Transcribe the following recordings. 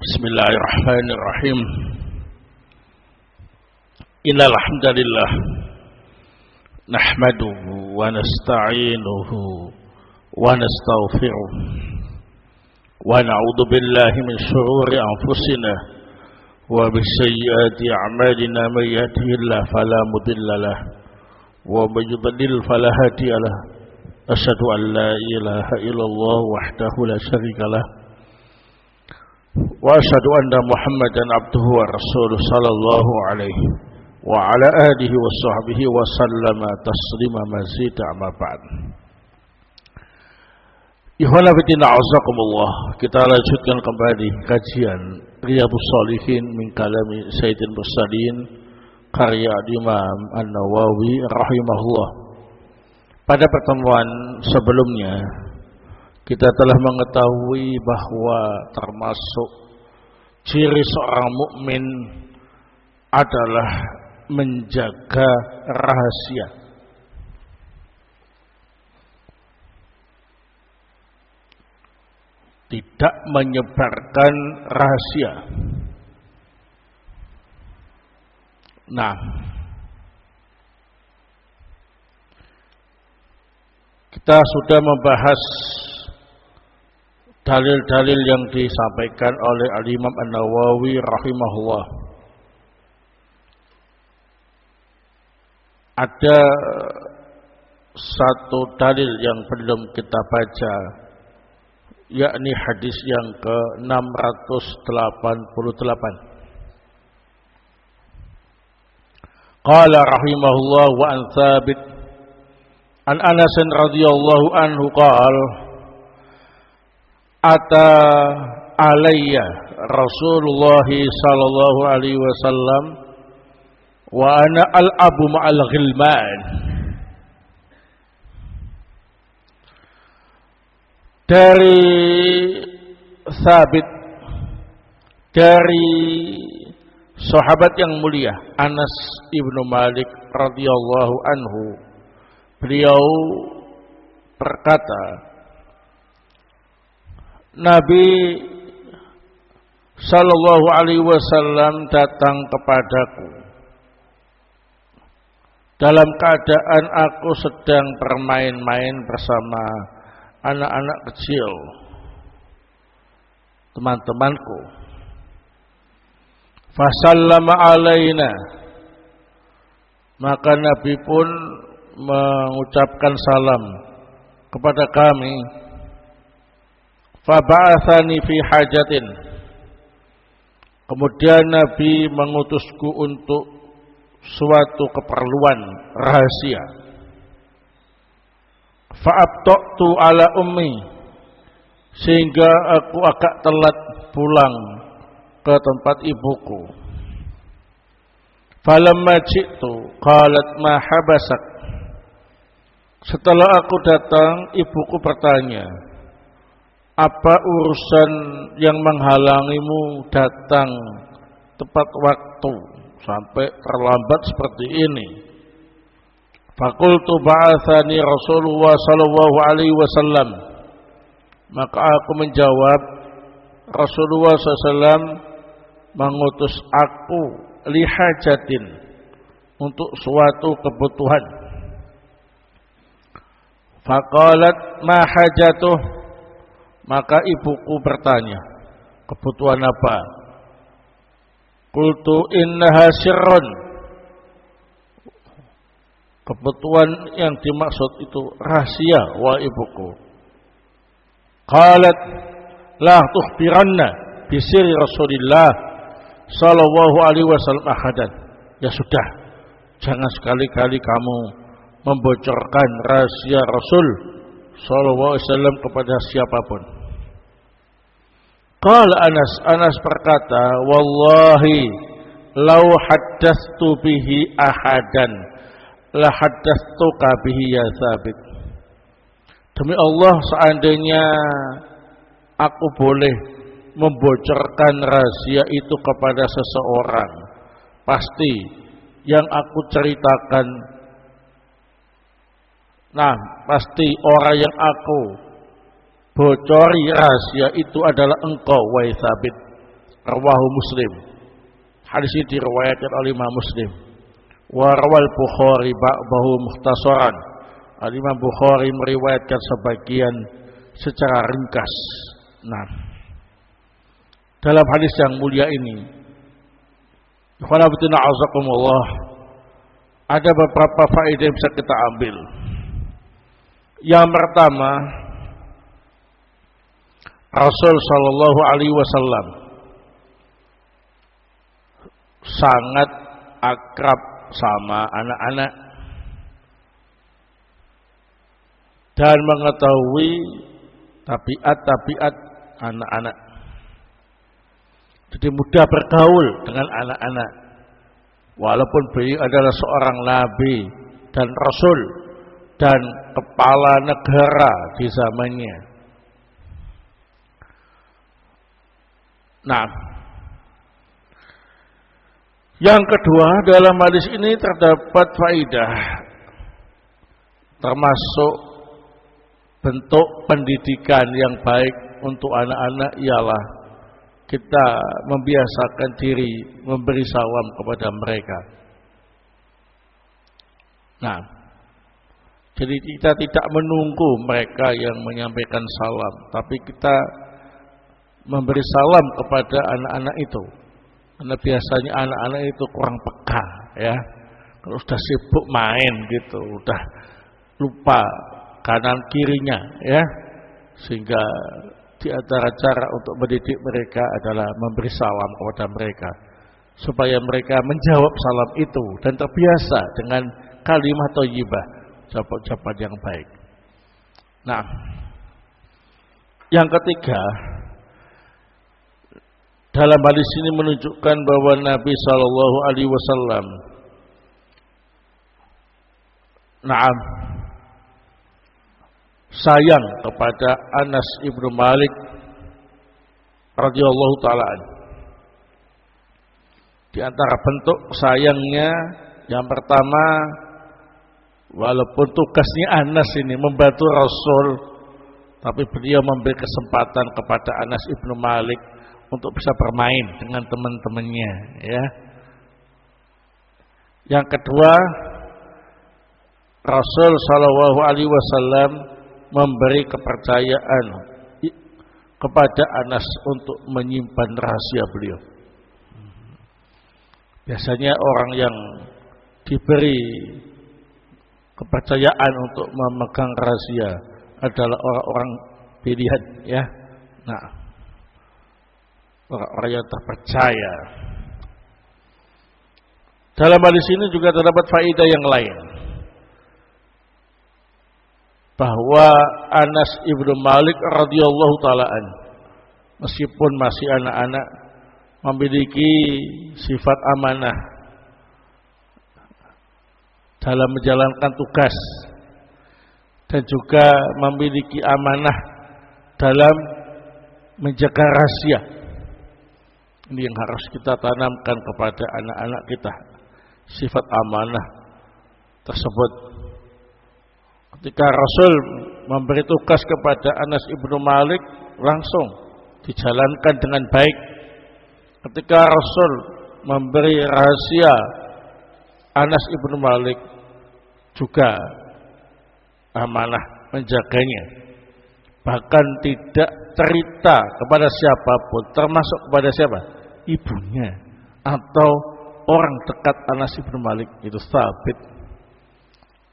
Bismillahirrahmanirrahim. Innal hamdalillah nahmaduhu wa nasta'inuhu wa nastaghfiruh wa na'udzu billahi min shururi anfusina wa min sayyiati a'malina may yahdihillahu fala mudilla lahu wa may yudlil fala hadiya lahu. Asyhadu an la ilaha illallah wahdahu la syarika lahu wa asyhadu anna Muhammadan abduhu wa rasuluhu sallallahu alaihi wa ala alihi wa sahbihi wa sallama taslima mazida amma ba'd. Ikhwana fillah a'azakumullah, kita lanjutkan kembali kajian Riyadhus Shalihin min kalami Sayyidil Mursalin karya Imam An-Nawawi rahimahullah. Pada pertemuan sebelumnya kita telah mengetahui bahwa termasuk ciri seorang mukmin adalah menjaga rahasia. Tidak menyebarkan rahasia. Nah, kita sudah membahas dalil-dalil yang disampaikan oleh Al-Imam An-Nawawi rahimahullah. Ada satu dalil yang belum kita baca, yakni hadis yang ke-688. Qala rahimahullah wa an Tsabit an Anas radhiyallahu anhu qala ata alayya Rasulullah sallallahu alaihi wasallam wa ana al-abu ma'al ghilman. Dari Tsabit, dari sahabat yang mulia Anas ibnu Malik radhiyallahu anhu, beliau berkata, Nabi sallallahu alaihi wasallam datang kepadaku dalam keadaan aku sedang bermain-main bersama anak-anak kecil, teman-temanku. Fasallama alaina, maka Nabi pun mengucapkan salam kepada kami. Faba'athani fi hajatin, kemudian Nabi mengutusku untuk suatu keperluan rahasia. Fa'abta'tu ala ummi, sehingga aku agak telat pulang ke tempat ibuku. Falamma ji'tu qalat ma habasak, setelah aku datang ibuku bertanya, apa urusan yang menghalangimu datang tepat waktu sampai terlambat seperti ini? Fakultu ba'athani Rasulullah sallallahu alaihi wasallam, maka aku menjawab, Rasulullah SAW mengutus aku lihajatin, untuk suatu kebutuhan. Faqalat ma hajatuh, maka ibuku bertanya, kebutuhan apa? Qultu innaha sirrun, kebutuhan yang dimaksud itu rahasia, wahai ibuku. Qalat la tukhbiranna bi sirri Rasulillah sallallahu alaihi wasallam ahadan. Ya sudah, jangan sekali-kali kamu membocorkan rahasia Rasul sallallahu alaihi wasallam kepada siapapun. Qala Anas berkata, wallahi law haddatstu bihi ahadan la haddatstuka bihi ya Tsabit. Demi Allah, seandainya aku boleh membocorkan rahasia itu kepada seseorang, pasti yang aku ceritakan, pasti orang yang aku bocori rahasia itu adalah engkau, wahai Tsabit. rawahu Muslim. Hadis ini diriwayatkan oleh Imam Muslim. Wa rawal Bukhari ba'dahu mukhtasaran. Imam Bukhari meriwayatkan sebagian secara ringkas. Nah, dalam hadis yang mulia ini, ikhwanabitina azakumullah, ada beberapa faedah yang bisa kita ambil. Yang pertama, Rasul sallallahu alaihi wasallam sangat akrab sama anak-anak dan mengetahui tabiat-tabiat anak-anak. Jadi mudah bergaul dengan anak-anak. Walaupun beliau adalah seorang nabi dan rasul dan kepala negara di zamannya. Nah, yang kedua, dalam hadis ini terdapat faedah, termasuk bentuk pendidikan yang baik untuk anak-anak ialah kita membiasakan diri memberi salam kepada mereka. Nah, jadi kita tidak menunggu mereka yang menyampaikan salam, tapi kita memberi salam kepada anak-anak itu. Karena biasanya anak-anak itu kurang peka, ya. Kalau sudah sibuk main gitu, udah lupa kanan kirinya, ya. Sehingga di antara cara untuk mendidik mereka adalah memberi salam kepada mereka, supaya mereka menjawab salam itu dan terbiasa dengan kalimat thayyibah, ucapan yang baik. Nah, yang ketiga, dalam hadis ini menunjukkan bahwa Nabi sallallahu alaihi wasallam sayang kepada Anas ibnu Malik radhiyallahu taala. Di antara bentuk sayangnya yang pertama, walaupun tugasnya Anas ini membantu Rasul, tapi beliau memberi kesempatan kepada Anas ibnu Malik untuk bisa bermain dengan teman-temannya, ya. Yang kedua, Rasul sallallahu alaihi wasallam memberi kepercayaan kepada Anas untuk menyimpan rahasia beliau. Biasanya orang yang diberi kepercayaan untuk memegang rahasia adalah orang-orang pilihan, ya. Nah, orang-orang yang terpercaya. Dalam hadis ini juga terdapat faedah yang lain, bahwa Anas ibnu Malik radhiyallahu taalaan meskipun masih anak-anak memiliki sifat amanah dalam menjalankan tugas dan juga memiliki amanah dalam menjaga rahasia. Ini yang harus kita tanamkan kepada anak-anak kita, sifat amanah tersebut. Ketika Rasul memberi tugas kepada Anas ibnu Malik, langsung dijalankan dengan baik. Ketika Rasul memberi rahasia Anas ibnu Malik, juga amanah menjaganya. Bahkan tidak cerita kepada siapapun, termasuk kepada siapa? Ibunya atau orang dekat Anas ibnu Malik, itu Tsabit.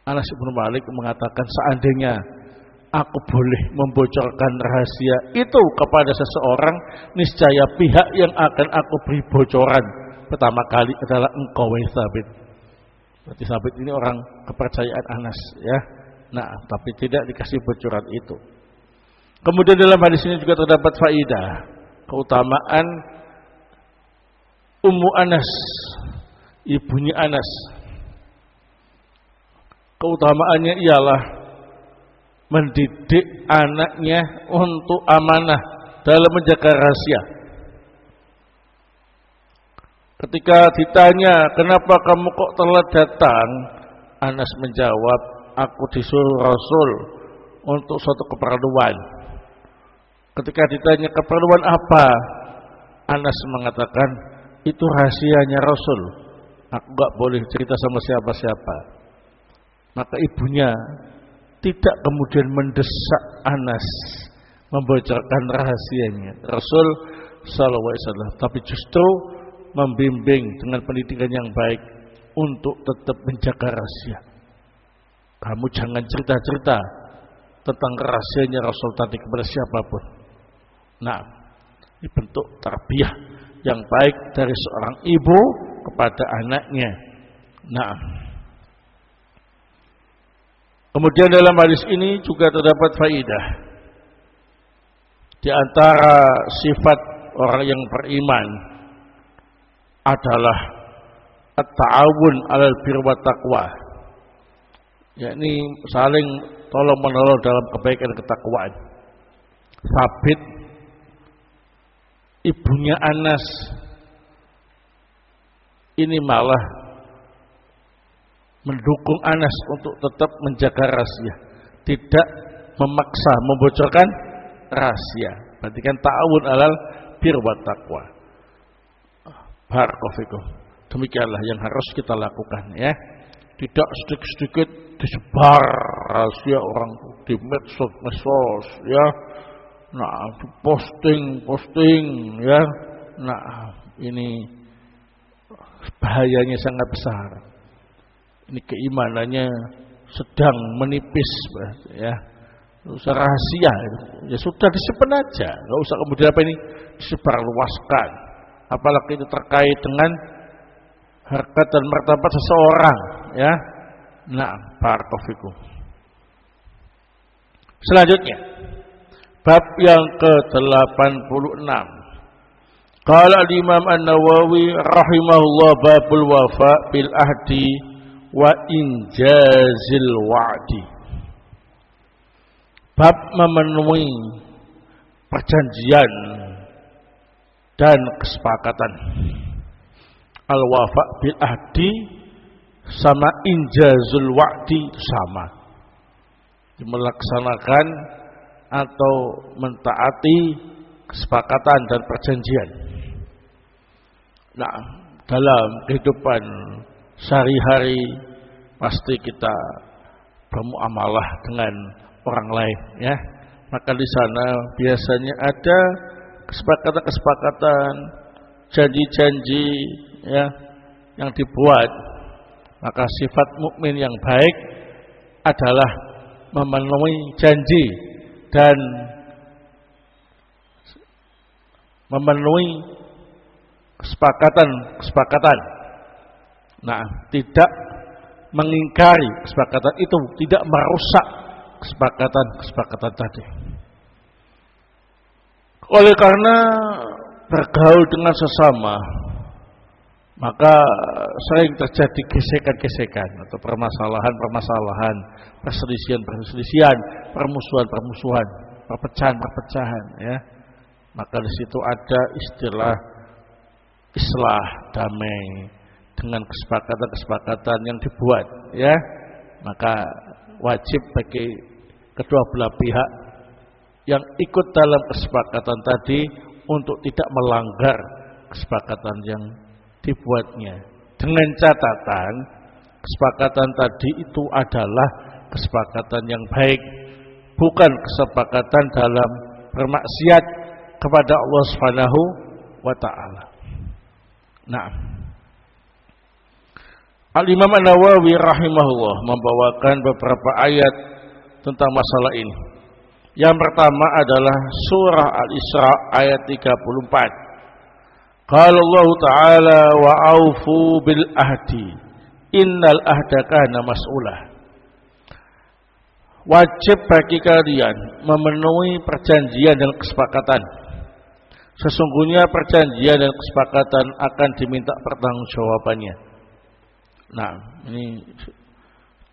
Anas ibnu Malik mengatakan, seandainya aku boleh membocorkan rahasia itu kepada seseorang, niscaya pihak yang akan aku beri bocoran pertama kali adalah engkau, wahai Tsabit. Berarti Tsabit ini orang kepercayaan Anas, ya. Nah, tapi tidak dikasih bocoran itu. Kemudian dalam hadis ini juga terdapat faidah keutamaan Ummu Anas, ibunya Anas. Keutamaannya ialah mendidik anaknya untuk amanah dalam menjaga rahasia. Ketika ditanya, kenapa kamu kok telat datang? Anas menjawab, aku disuruh Rasul untuk suatu keperluan. Ketika ditanya keperluan apa? Anas mengatakan, itu rahasianya Rasul. Aku enggak boleh cerita sama siapa-siapa. Maka ibunya tidak kemudian mendesak Anas membocorkan rahasianya Rasul sallallahu alaihi wasallam, tapi justru membimbing dengan pendidikan yang baik untuk tetap menjaga rahasia. Kamu jangan cerita-cerita tentang rahasianya Rasul tadi kepada siapapun. Nah, ini bentuk tarbiyah yang baik dari seorang ibu kepada anaknya. Nah, kemudian dalam hadis ini juga terdapat faidah. Di antara sifat orang yang beriman adalah at-ta'awun 'alal birri wat taqwa, yakni saling tolong-menolong dalam kebaikan dan ketakwaan. Sabit ibunya Anas ini malah mendukung Anas untuk tetap menjaga rahasia, tidak memaksa membocorkan rahasia. Berarti kan ta'awun 'alal birri wat taqwa. Barakallahu fikum. Demikianlah yang harus kita lakukan, ya. Tidak sedikit-sedikit disebar rahasia orang di medsos, ya. Nah, posting, ya. Nah, ini bahayanya sangat besar. Ini keimanannya sedang menipis, ya. Usah rahasia, ya sudah disimpan aja, nggak usah kemudian apa ini disebarluaskan. Apalagi itu terkait dengan harkat dan martabat seseorang, ya. Nah, barakallahu fikum. Selanjutnya, bab yang ke-86. Qala al-Imam An-Nawawi rahimahullah, babul wafa bil ahdi wa injazil wa'di. Bab memenuhi perjanjian dan kesepakatan. Al-wafa bil ahdi sama injazul wa'di sama, melaksanakan atau mentaati kesepakatan dan perjanjian. Nah, dalam kehidupan sehari-hari pasti kita bermuamalah dengan orang lain, ya. Maka di sana biasanya ada kesepakatan-kesepakatan, janji-janji, ya, yang dibuat. Maka sifat mukmin yang baik adalah memenuhi janji dan memenuhi kesepakatan. Nah, tidak mengingkari kesepakatan itu, tidak merusak kesepakatan tadi. Oleh karena bergaul dengan sesama, maka sering terjadi gesekan-gesekan atau permasalahan-permasalahan, perselisihan-perselisihan, permusuhan-permusuhan, perpecahan-perpecahan, ya. Maka di situ ada istilah islah, damai, dengan kesepakatan-kesepakatan yang dibuat, ya. Maka wajib bagi kedua belah pihak yang ikut dalam kesepakatan tadi untuk tidak melanggar kesepakatan yang dibuatnya, dengan catatan kesepakatan tadi itu adalah kesepakatan yang baik, bukan kesepakatan dalam bermaksiat kepada Allah Subhanahu wa taala. Nah, Al-Imam An-Nawawi rahimahullah membawakan beberapa ayat tentang masalah ini. Yang pertama adalah surah Al-Isra ayat 34. Qala Allah Ta'ala wa aufu bil ahdi innal ahda kana mas'ulah. Wajib bagi kalian memenuhi perjanjian dan kesepakatan. Sesungguhnya perjanjian dan kesepakatan akan diminta pertanggungjawabannya. Nah, ini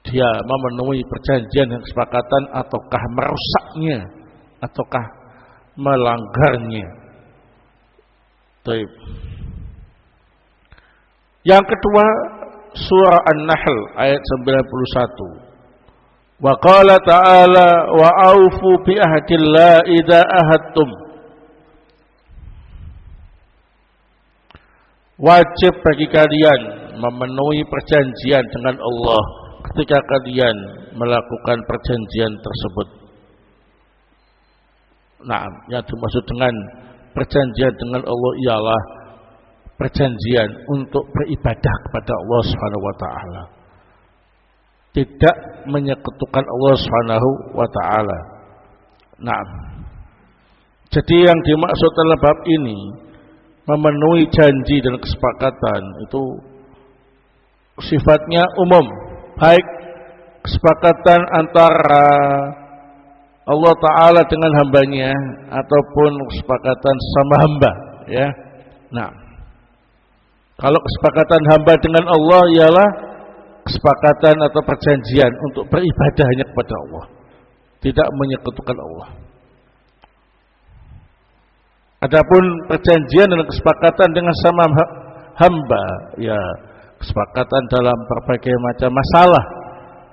dia memenuhi perjanjian dan kesepakatan ataukah merusaknya ataukah melanggarnya. Baik. Yang kedua, surah An-Nahl ayat 91. Wa qala ta'ala wa aufu bi ahdillah idza ahadtum. wajib bagi kalian memenuhi perjanjian dengan Allah ketika kalian melakukan perjanjian tersebut. Nah, yang dimaksud dengan perjanjian dengan Allah ialah perjanjian untuk beribadah kepada Allah Subhanahu wa taala. Tidak menyekutukan Allah Subhanahu wa taala. Nah, jadi yang dimaksud dalam bab ini memenuhi janji dan kesepakatan itu sifatnya umum, baik kesepakatan antara Allah Ta'ala dengan hambanya ataupun kesepakatan sama hamba, ya. Nah, kalau kesepakatan hamba dengan Allah ialah kesepakatan atau perjanjian untuk beribadah hanya kepada Allah, tidak menyekutukan Allah. Adapun perjanjian dan kesepakatan dengan sama hamba, ya kesepakatan dalam berbagai macam masalah,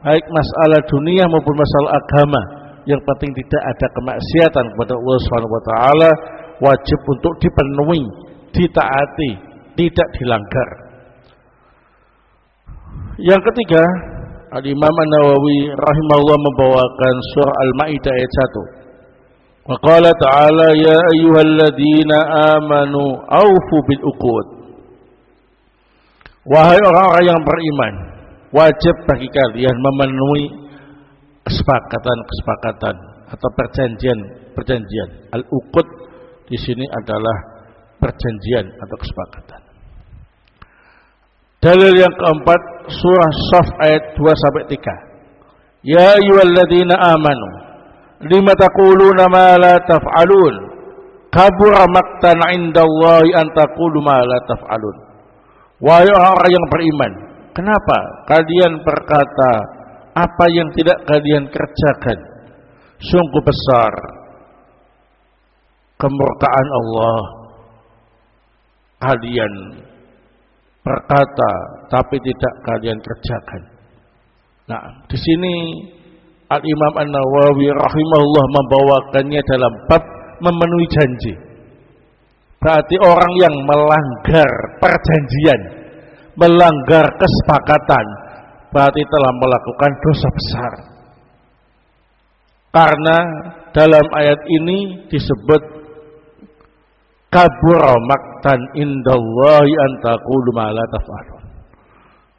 baik masalah dunia maupun masalah agama. Yang penting tidak ada kemaksiatan kepada Allah Subhanahu wa taala, wajib untuk dipenuhi, ditaati, tidak dilanggar. Yang ketiga, Al-Imam An-Nawawi rahimahullah membawakan surah Al-Maidah ayat 1. Wa qala ta'ala ya ayyuhalladzina amanu aufu bil uqud. Wahai orang-orang yang beriman, wajib bagi kalian memenuhi kesepakatan atau perjanjian. Al-uqud di sini adalah perjanjian atau kesepakatan. Dalil yang keempat, surah Shaf ayat 2 sampai 3. Ya ayyuhalladzina amanu lima taquluna ma la taf'alun kabura maqtan 'indallahi an taqulu ma la taf'alun. Wahai orang-orang yang beriman, kenapa kalian berkata apa yang tidak kalian kerjakan? Sungguh besar kemurkaan Allah. Kalian berkata tapi tidak kalian kerjakan. Nah, di sini Al-Imam An-Nawawi rahimahullah membawakannya dalam bab memenuhi janji. Berarti orang yang melanggar perjanjian, melanggar kesepakatan, berarti telah melakukan dosa besar. Karena dalam ayat ini disebut kabura maqtan indallahi an taqulu ma la taf'alun.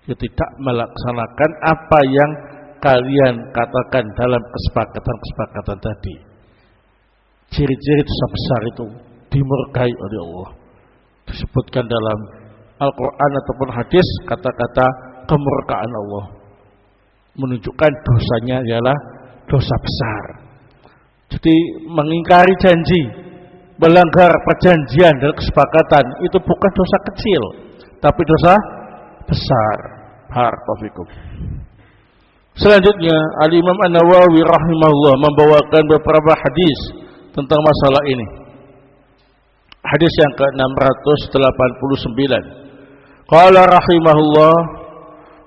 Tidak melaksanakan apa yang kalian katakan dalam kesepakatan tadi. Ciri-ciri dosa besar itu dimurkai oleh Allah. Disebutkan dalam Al-Quran ataupun hadis kata-kata kemurkaan Allah, menunjukkan dosanya ialah dosa besar. Jadi mengingkari janji, melanggar perjanjian dan kesepakatan itu bukan dosa kecil, tapi dosa besar. Barakallahu. Selanjutnya Al-Imam An-Nawawi rahimahullah membawakan beberapa hadis tentang masalah ini. Hadis yang ke-689. Qala rahimahullah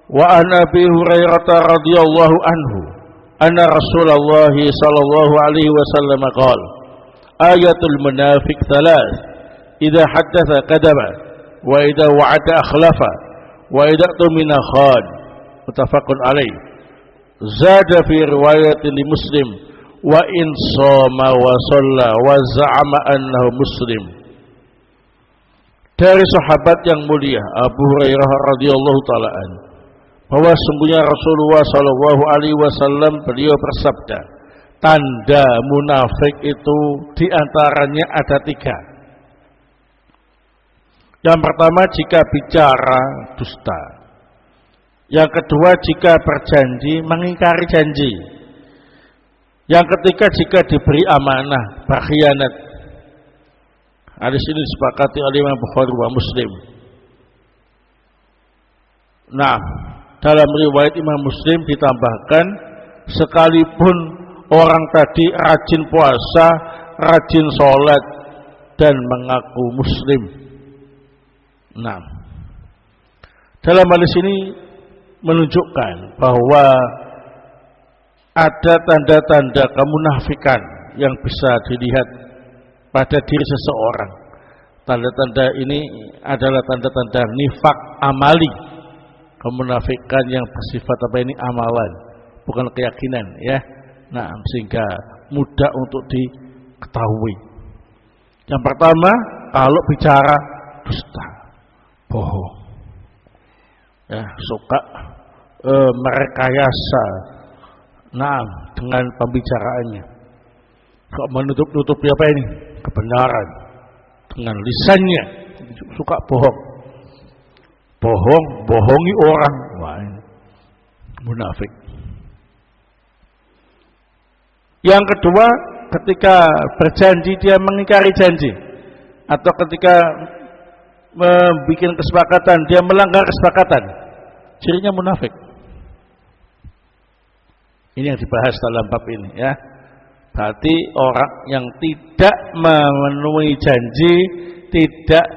wa an Abi Hurairah radhiyallahu anhu anna Rasulullah sallallahu alaihi wasallam qala ayatul munafiq thalath idza haddatsa kadaba wa idza wa'ada akhlafa wa idza tumina khan. Muttafaqun alaih. Zada fi riwayat li Muslim wa in shoma wa shalla wa za'ama annahu muslim. Dari sahabat yang mulia Abu Hurairah radhiyallahu taala an, bahwa sungguhnya Rasulullah sallallahu alaihi wasallam beliau bersabda, tanda munafik itu diantaranya ada 3. Yang pertama, jika bicara dusta. Yang kedua, jika berjanji mengingkari janji. Yang ketiga, jika diberi amanah berkhianat. Hadis ini disepakati oleh Imam Bukhari wa Muslim. Nah, dalam riwayat Imam Muslim ditambahkan, sekalipun orang tadi rajin puasa, rajin sholat, dan mengaku muslim. Nah, dalam hadis ini menunjukkan bahwa ada tanda-tanda kemunafikan yang bisa dilihat pada diri seseorang. Tanda-tanda ini adalah tanda-tanda nifak amali, kemunafikan yang bersifat amalan, bukan keyakinan ya. Nah, sehingga mudah untuk diketahui. Yang pertama, kalau bicara dusta, bohong. Ya, suka merekayasa dengan pembicaraannya. Kok menutup-nutupi kebenaran dengan lisannya, suka bohong. Bohongi orang. Wah, ini munafik. Yang kedua, ketika berjanji dia mengingkari janji, atau ketika membuat kesepakatan dia melanggar kesepakatan, cirinya munafik. Ini yang dibahas dalam bab ini ya. Berarti orang yang tidak memenuhi janji, tidak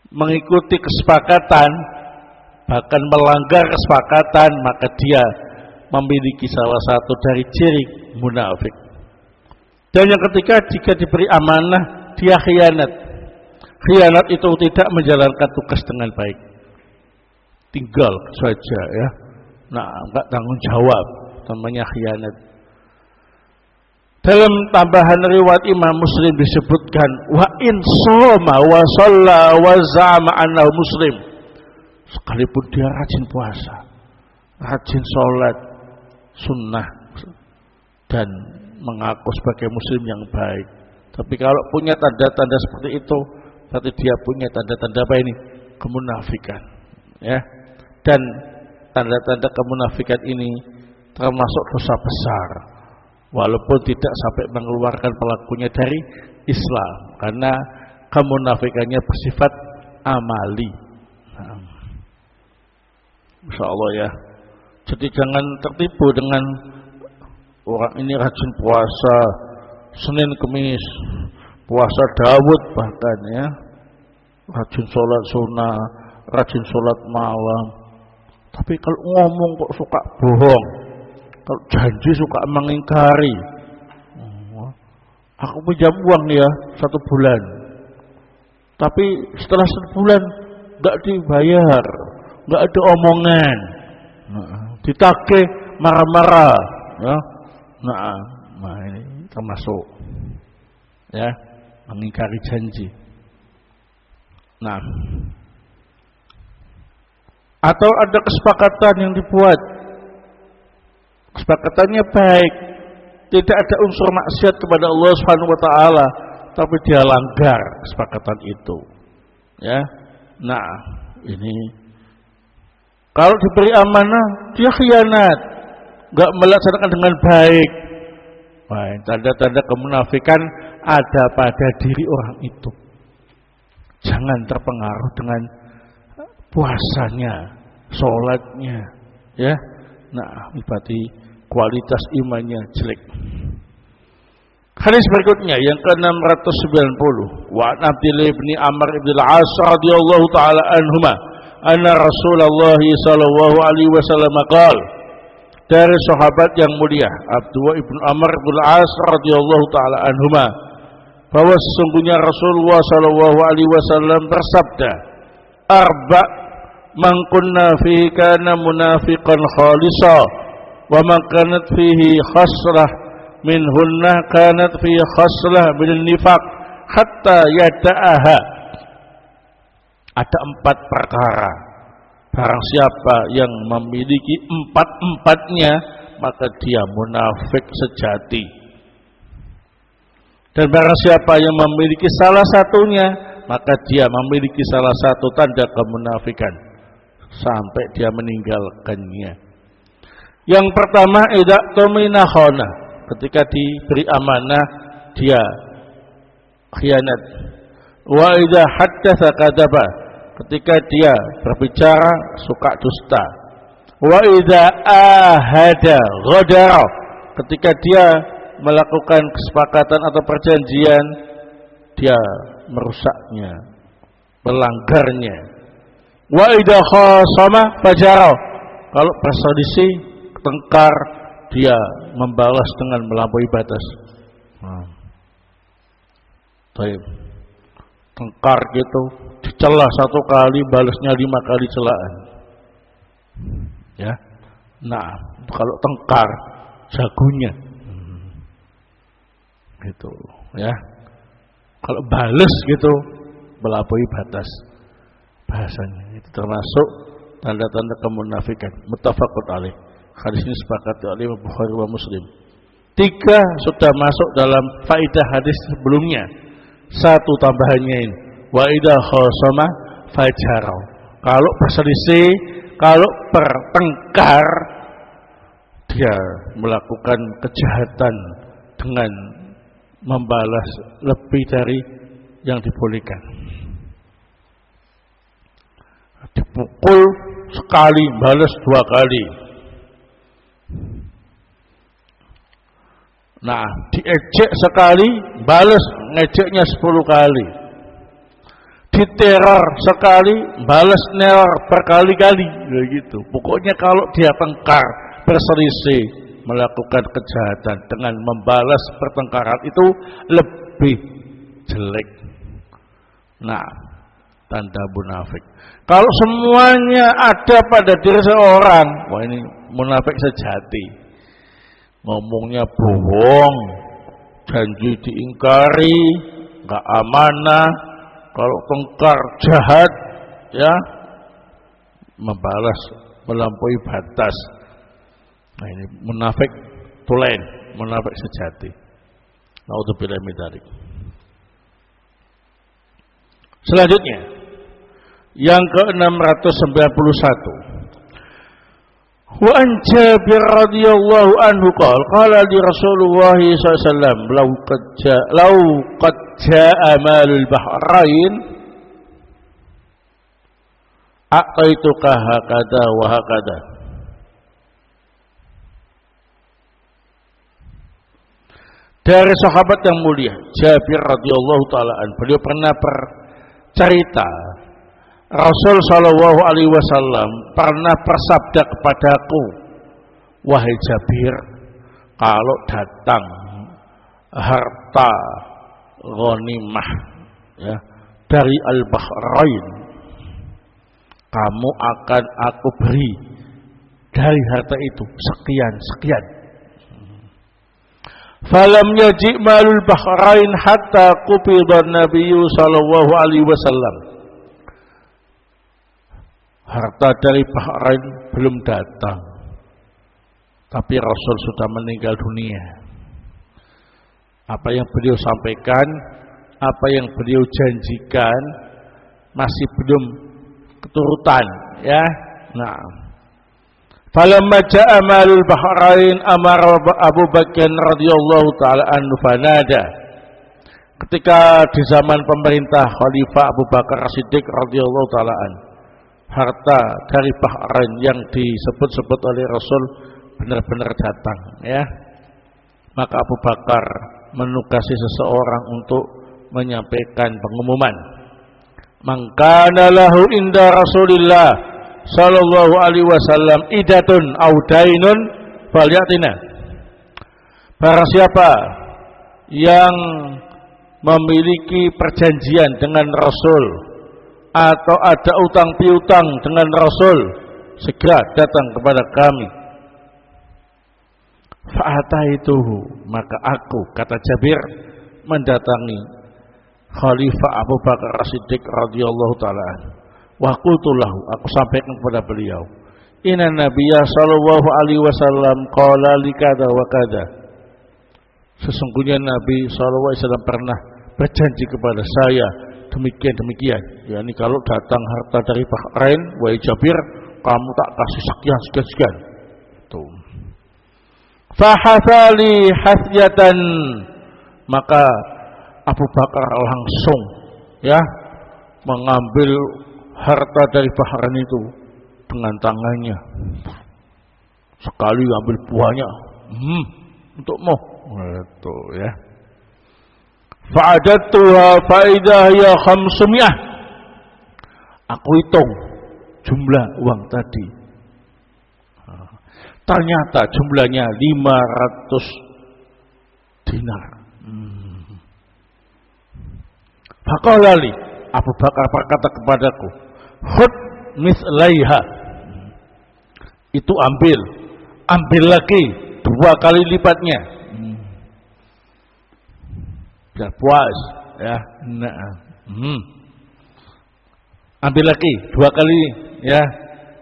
mengikuti kesepakatan, bahkan melanggar kesepakatan, maka dia memiliki salah satu dari ciri munafik. Dan yang ketiga, jika diberi amanah, dia khianat. Khianat itu tidak menjalankan tugas dengan baik, tinggal saja ya. Enggak tanggung jawab, namanya khianat. Dalam tambahan riwayat Imam Muslim disebutkan, wa in shoma wa shalla wa za'ama annahu muslim. Sekalipun dia rajin puasa, rajin sholat sunnah, dan mengaku sebagai muslim yang baik, tapi kalau punya tanda-tanda seperti itu, berarti dia punya tanda-tanda kemunafikan ya. Dan tanda-tanda kemunafikan ini termasuk dosa besar, walaupun tidak sampai mengeluarkan pelakunya dari Islam, karena kemunafikannya bersifat amali. Insya Allah ya. Jadi jangan tertipu dengan orang ini rajin puasa Senin Kemis, puasa Daud bahkan ya, rajin sholat sunnah, rajin sholat malam, tapi kalau ngomong kok suka bohong, kalau janji suka mengingkari. Aku pinjam uang ya 1 bulan, tapi setelah 1 bulan nggak dibayar, nggak ada omongan, ditagih marah-marah ya. Nah ini termasuk ya mengingkari janji. Atau ada kesepakatan yang dibuat, kesepakatannya baik, tidak ada unsur maksiat kepada Allah Subhanahu wa taala, tapi dia langgar kesepakatan itu ya. Nah ini kalau diberi amanah dia khianat, enggak melaksanakan dengan baik. Wah, tanda-tanda kemunafikan ada pada diri orang itu. Jangan terpengaruh dengan puasanya, sholatnya ya. Nah, berarti kualitas imannya jelek. Hadis berikutnya yang ke-690, wa Abdullah bin Amr bin al-As radhiyallahu taala anhuma, anna Rasulullah sallallahu alaihi wasallam qala, dari sahabat yang mulia Abdullah bin Amr bin al-As radhiyallahu taala anhuma, bahwa sesungguhnya Rasulullah sallallahu alaihi wasallam bersabda, arba man kunna fihi kana munafiqan khalisa, wa man kanat fihi khasrah minhunna kanat fihi khaslah min nifaq hatta yada'aha. Ada 4 perkara, barang siapa yang memiliki 4-empatnya maka dia munafik sejati, dan barang siapa yang memiliki salah satunya maka dia memiliki salah satu tanda kemunafikan sampai dia meninggalkannya. Yang pertama, idza tumina khana, ketika diberi amanah dia khianat. Wa idza haddatsa kadzaba, ketika dia berbicara suka dusta. Wa idza ahada ghadara, ketika dia melakukan kesepakatan atau perjanjian dia merusaknya, melanggarnya. Wa idza khasama fajara, kalau berselisih, tengkar, dia membalas dengan melampaui batas. Baik. tengkar gitu, dicela 1 kali, balasnya 5 kali celaan. Ya. Nah, kalau tengkar jagonya. Gitu, ya. Kalau balas gitu, melampaui batas bahasanya. Itu termasuk tanda-tanda kemunafikan. Muttafaqun alaih. Hadis ini sepakati oleh Bukhari wa Muslim. 3 sudah masuk dalam faedah hadis sebelumnya. 1 tambahannya ini. Wa idza khasama fajara. Kalau berselisih, kalau bertengkar, dia melakukan kejahatan dengan membalas lebih dari yang dibolehkan. Dipukul sekali, balas 2 kali. Nah, diejek sekali, balas ngejeknya 10 kali. Diteror sekali, balas neror berkali-kali. Begitu. Pokoknya kalau dia tengkar, berselisih, melakukan kejahatan dengan membalas pertengkaran itu lebih jelek. Nah, tanda munafik. Kalau semuanya ada pada diri seorang, wah ini munafik sejati. Ngomongnya bohong, janji diingkari, nggak amanah, kalau tengkar jahat, ya, membalas melampaui batas. Nah ini munafik tulen, munafik sejati. Naudzubillah min dzalik. Selanjutnya yang ke-691. Wa an Jabir radhiyallahu anhu qala li Rasulullah sallallahu alaihi wasallam law qad jaa malul bahrain a'taituka hakada wa hakada. Dari sahabat yang mulia Jabir radhiyallahu taala an, beliau pernah bercerita Rasul sallallahu alaihi wasallam pernah bersabda kepadaku, wahai Jabir, kalau datang harta ghanimah ya dari Al-Bahrain, kamu akan aku beri dari harta itu sekian. Falam yaji malul Bahrain hatta qubida Nabiyyu sallallahu alaihi wasallam. Harta dari Bahrain belum datang, tapi Rasul sudah meninggal dunia. Apa yang beliau sampaikan, apa yang beliau janjikan masih belum keturutan, ya. Nah, falamma jaa malul Bahrain amara Abu Bakar radhiyallahu taala anhu fanada. Ketika di zaman pemerintah Khalifah Abu Bakar Siddiq radhiyallahu taala anhu, harta dari Bahrain yang disebut-sebut oleh Rasul benar-benar datang, ya. Maka Abu Bakar menugasi seseorang untuk menyampaikan pengumuman. Mangkana lahu inda Rasulillah sallallahu alaihi wasallam idatun au dainun falyatina. Barang siapa yang memiliki perjanjian dengan Rasul atau ada utang piutang dengan Rasul, segera datang kepada kami. Fa'ataituhu, maka aku, kata Jabir, mendatangi Khalifah Abu Bakar As-Siddiq radhiyallahu taala. Wa qultu lahu, aku sampaikan kepada beliau, inna nabiyya sallallahu alaihi wasallam qala li kada wa kada. Sesungguhnya Nabi sallallahu alaihi wasallam pernah berjanji kepada saya demikian. Yani kalau datang harta dari Bahrain, wahai Jabir, kamu tak kasih sekian. Tuh. Fahathali hasyatan, maka Abu Bakar langsung ya mengambil harta dari Bahrain itu dengan tangannya. Sekali ambil buahnya. Untukmu. Itu ya. Fa'adattuha fa'idah ya 500. Aku hitung jumlah uang tadi. Ternyata jumlahnya 500 dinar. Faqala li, Abu Bakar berkata kepadaku, "Khud mithlaiha." Itu ambil lagi 2 kali lipatnya. Biar puas, ya. Nah. Ambil lagi 2 kali, ya.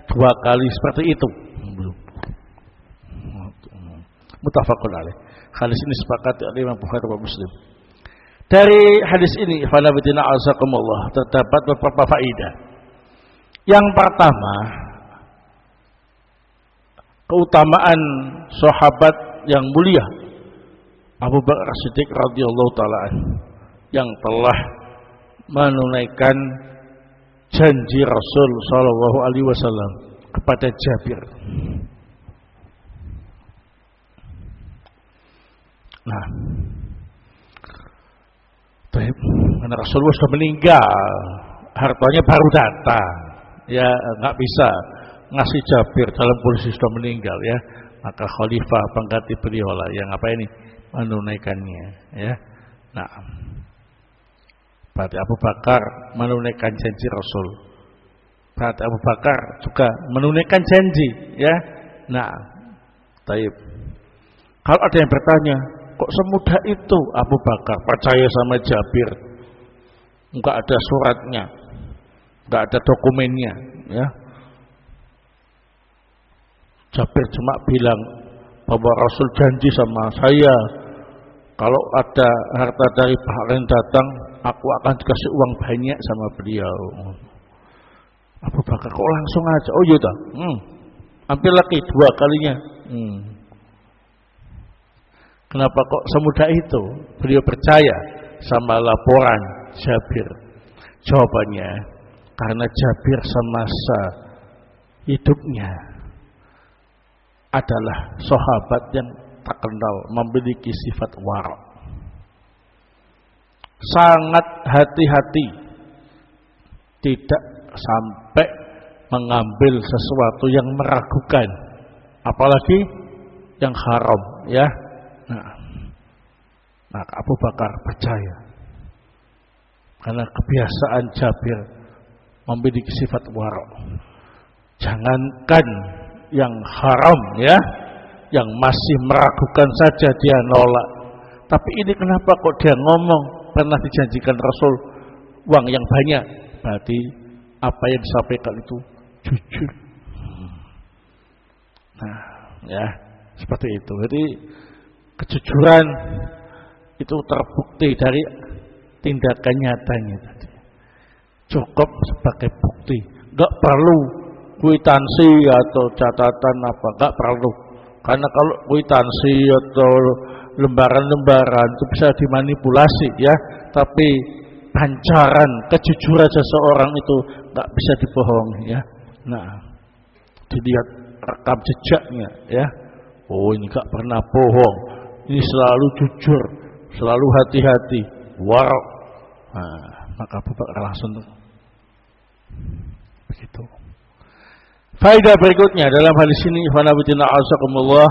2 kali seperti itu. Muttafaqun alaih. Hadis ini sepakati oleh Imam Bukhari dan Muslim. Dari hadis ini, fanabitina azakumullah, terdapat beberapa faedah. Yang pertama, keutamaan sahabat yang mulia Abu Bakar Siddiq radhiyallahu taala yang telah menunaikan janji Rasul sallallahu alaihi wasallam kepada Jabir. Nah, karena Rasulullah sudah meninggal, hartanya baru datang, ya nggak bisa ngasih Jabir dalam posisi sudah meninggal, ya. Maka khalifah pengganti beliau lah yang apa ini menunaikannya, ya. Nah, berarti Abu Bakar menunaikan janji Rasul. Berarti Abu Bakar juga menunaikan janji, ya. Nah, taib. Kalau ada yang bertanya, kok semudah itu Abu Bakar percaya sama Jabir? Enggak ada suratnya, enggak ada dokumennya, ya. Jabir cuma bilang bahwa Rasul janji sama saya, kalau ada harta dari Bahrain datang, aku akan dikasih uang banyak sama beliau. Abu Bakar kok langsung aja, oh yaudah, ambil lagi 2 kalinya. Kenapa kok semudah itu beliau percaya sama laporan Jabir? Jawabannya, karena Jabir semasa hidupnya adalah sahabat yang terkenal memiliki sifat wara'. Sangat hati-hati, tidak sampai mengambil sesuatu yang meragukan, apalagi yang haram, ya. Nah, Abu Bakar percaya karena kebiasaan Jabir memiliki sifat wara'. Jangankan yang haram, ya, yang masih meragukan saja dia nolak. Tapi ini kenapa kok dia ngomong pernah dijanjikan Rasul uang yang banyak? Berarti apa yang disampaikan itu jujur. Nah, ya, seperti itu. Jadi kejujuran itu terbukti dari tindakan nyatanya tadi. Cukup sebagai bukti, enggak perlu kwitansi atau catatan apa, enggak perlu. Karena kalau kwitansi atau lembaran-lembaran itu bisa dimanipulasi, ya. Tapi pancaran kejujuran seseorang itu enggak bisa dibohongi, ya. Nah, dilihat rekam jejaknya, ya. Oh, ini enggak pernah bohong. Ini selalu jujur, selalu hati-hati. Wow. Nah, maka Abu Bakar langsung begitu. Faedah berikutnya dalam hadis ini, fanabitina azakumullah,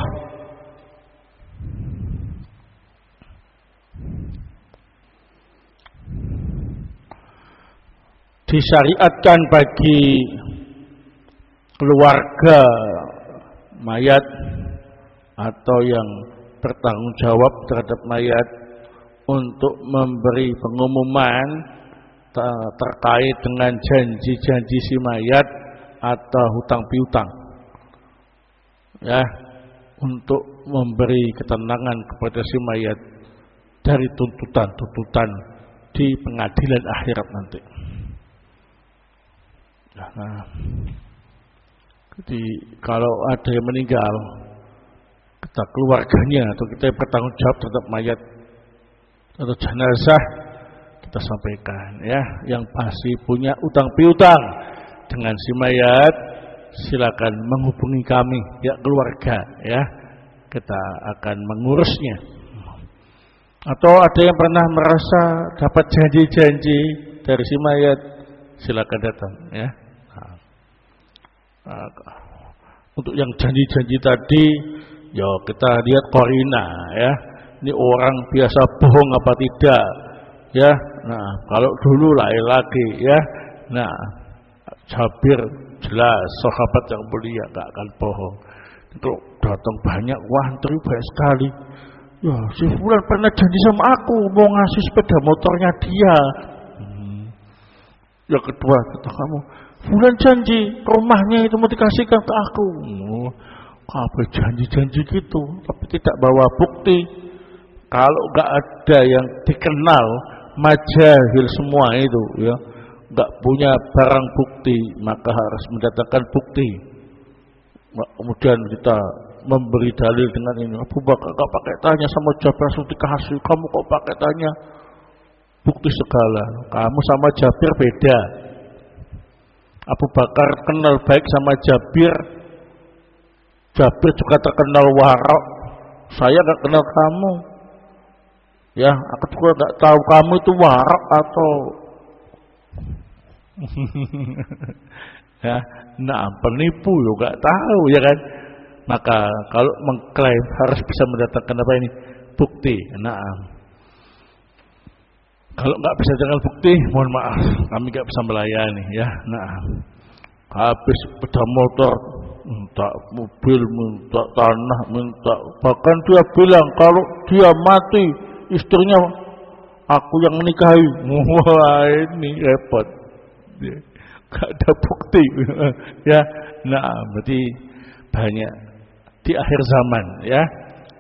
disyariatkan bagi keluarga mayat atau yang bertanggung jawab terhadap mayat untuk memberi pengumuman terkait dengan janji-janji si mayat atau hutang piutang, ya, untuk memberi ketenangan kepada si mayat dari tuntutan-tuntutan di pengadilan akhirat nanti. Nah, jadi kalau ada yang meninggal, kita keluarganya atau kita yang bertanggung jawab terhadap mayat atau jenazah, kita sampaikan, ya, yang masih punya utang piutang dengan si mayat, silakan menghubungi kami, ya, keluarga, ya, kita akan mengurusnya. Atau ada yang pernah merasa dapat janji-janji dari si mayat, silakan datang, ya. Untuk yang janji-janji tadi, ya kita lihat korina, ya. Ini orang biasa bohong apa tidak, ya. Nah, kalau dulu laki-laki ya. Nah, Jabir jelas sahabat yang mulia, enggak akan bohong. Itu datang banyak, wah antri banyak sekali. Ya, si Fulan pernah janji sama aku mau ngasih sepeda motornya dia. Yang kedua kata kamu, Fulan janji rumahnya itu mau dikasihkan ke aku. Apa janji-janji gitu, tapi tidak bawa bukti. Kalau enggak ada yang dikenal, majahil semua itu, ya, enggak punya barang bukti, maka harus mendatangkan bukti. Kemudian kita memberi dalil dengan ini. Abu Bakar enggak pakai tanya sama Jabir langsung dikasih, kamu kok pakai tanya? Bukti segala. Kamu sama Jabir beda. Abu Bakar kenal baik sama Jabir. Jabir juga terkenal warak. Saya enggak kenal kamu. Ya, aku juga enggak tahu kamu itu warak atau ya, nah penipu juga tahu ya kan. Maka kalau mengklaim harus bisa mendatangkan apa ini? Bukti. Nah, kalau nggak bisa dengan bukti, mohon maaf, kami nggak bisa melayani ya. Nah, habis sepeda motor, minta mobil, minta tanah, minta, bahkan dia bilang kalau dia mati istrinya aku yang menikahi. Wah ini repot, nggak ada bukti ya. Nah, berarti banyak di akhir zaman ya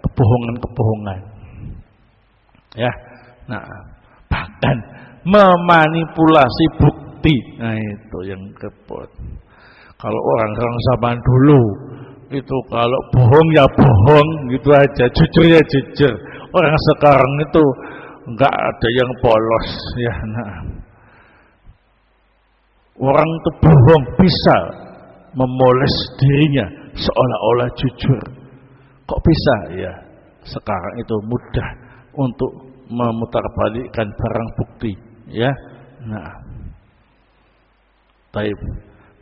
kebohongan-kebohongan ya. Nah, bahkan memanipulasi bukti. Nah, itu yang repot. Kalau orang-orang zaman dulu itu kalau bohong ya bohong gitu aja, jujur ya jujur. Orang sekarang itu enggak ada yang polos ya. Nah, orang itu bohong bisa memoles dirinya seolah-olah jujur. Kok bisa ya? Sekarang itu mudah untuk memutarbalikkan barang bukti ya. Nah,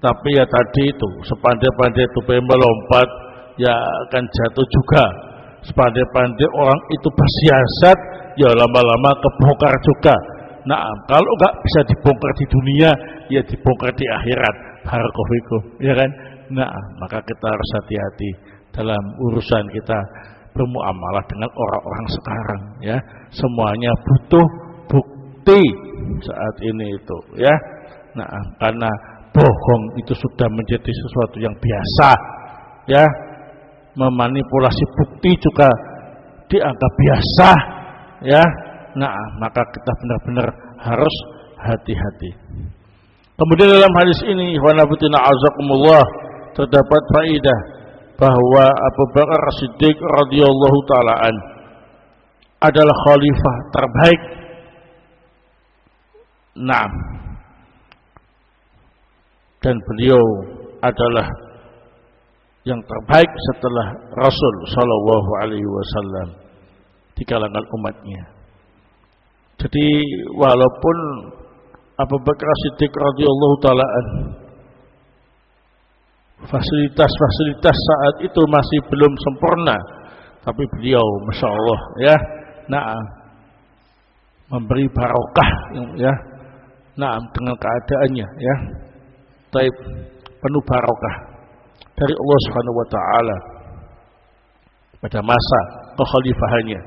tapi ya tadi itu sepandai-pandai itu melompat ya akan jatuh juga. Sepandai-pandai orang itu bersiasat ya lama-lama kebongkar juga. Nah, kalau enggak bisa dibongkar di dunia ya dibongkar di akhirat. Barakallahu ya kan. Nah, maka kita harus hati-hati dalam urusan kita bermuamalah dengan orang-orang sekarang ya. Semuanya butuh bukti saat ini itu ya. Nah, karena bohong itu sudah menjadi sesuatu yang biasa ya. Memanipulasi bukti juga dianggap biasa ya. Nah, maka kita benar-benar harus hati-hati. Kemudian dalam hadis ini wa nabutina azakumullah terdapat faedah bahwa Abu Bakar As-Siddiq radhiyallahu taala an adalah khalifah terbaik. Naam. Dan beliau adalah yang terbaik setelah Rasul sallallahu alaihi wasallam di kalangan umatnya. Jadi walaupun Abu Bakar As-Siddiq radhiyallahu taala an fasilitas-fasilitas saat itu masih belum sempurna, tapi beliau Masya Allah ya, nah memberi barokah ya, nah dengan keadaannya ya, taib penuh barokah dari Allah Subhanahu wa taala pada masa kekhalifahannya.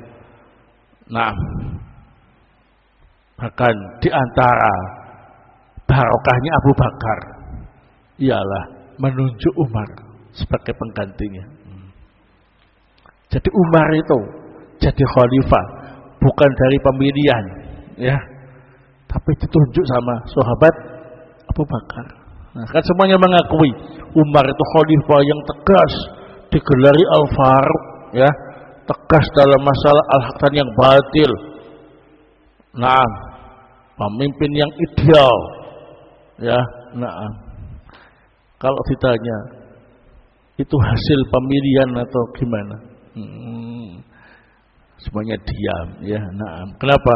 Nah, bahkan di antara barokahnya Abu Bakar ialah menunjuk Umar sebagai penggantinya. Jadi Umar itu jadi khalifah bukan dari pemilihan ya, tapi ditunjuk sama sahabat Abu Bakar. Nah, kan semuanya mengakui Umar itu khalifah yang tegas, digelari Al-Faruq ya, tegas dalam masalah al-haq dan yang batil. Nah, pemimpin yang ideal ya. Nah, kalau ditanya itu hasil pemilihan atau gimana, semuanya diam ya. Nah, kenapa?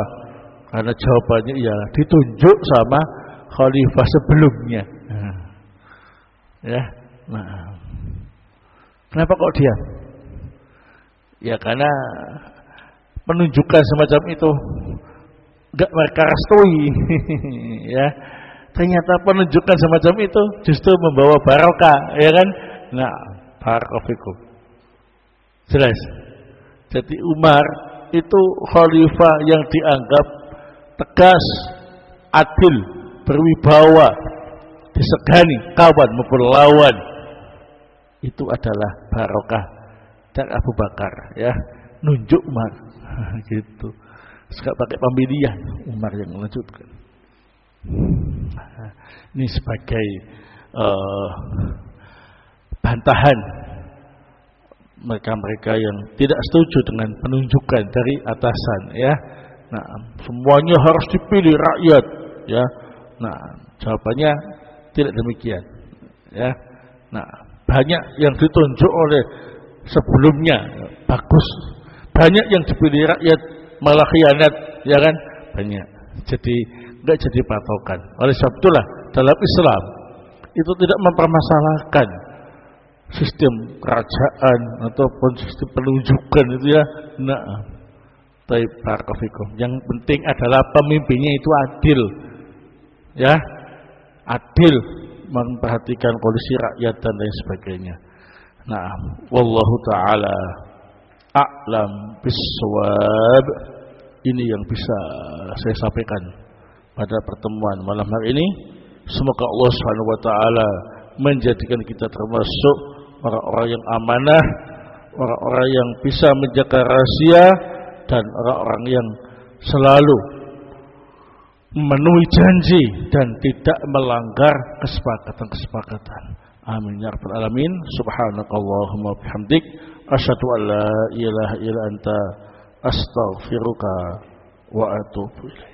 Karena jawabannya ya ditunjuk sama khalifah sebelumnya. Ya, nah, kenapa kok diam? Ya karena penunjukan semacam itu enggak mereka restui. Ya. Ternyata penunjukan semacam itu justru membawa barokah, ya kan? Nah, barakallahu. Jelas. Jadi Umar itu khalifah yang dianggap tegas, adil, berwibawa, disegani kawan maupun lawan. Itu adalah barokah dan Abu Bakar, ya, nunjuk Umar. Gitu. Sekarang pakai pemilihan, Umar yang melanjutkan. Ini sebagai bantahan mereka-mereka yang tidak setuju dengan penunjukan dari atasan, ya. Nah, semuanya harus dipilih rakyat, ya. Nah, jawabannya tidak demikian, ya. Nah, banyak yang ditunjuk oleh sebelumnya bagus, banyak yang dipilih rakyat malah khianat, ya kan? Banyak. Jadi enggak jadi patokan. Oleh sebab itulah dalam Islam itu tidak mempermasalahkan sistem kerajaan ataupun sistem penunjukan itu, ya. Nah, tapi barakallahu. Yang penting adalah pemimpinnya itu adil, ya, adil, memperhatikan kondisi rakyat dan lain sebagainya. Nah, wallahu taala a'lam bissawab. Ini yang bisa saya sampaikan pada pertemuan malam hari ini. Semoga Allah Subhanahu wa taala menjadikan kita termasuk orang-orang yang amanah, orang-orang yang bisa menjaga rahasia, dan orang-orang yang selalu memenuhi janji dan tidak melanggar kesepakatan-kesepakatan. Amin ya rabbal alamin. Subhanakallahumma bihamdik asyhadu an la ilaha illa anta astaghfiruka wa atubu ilaik.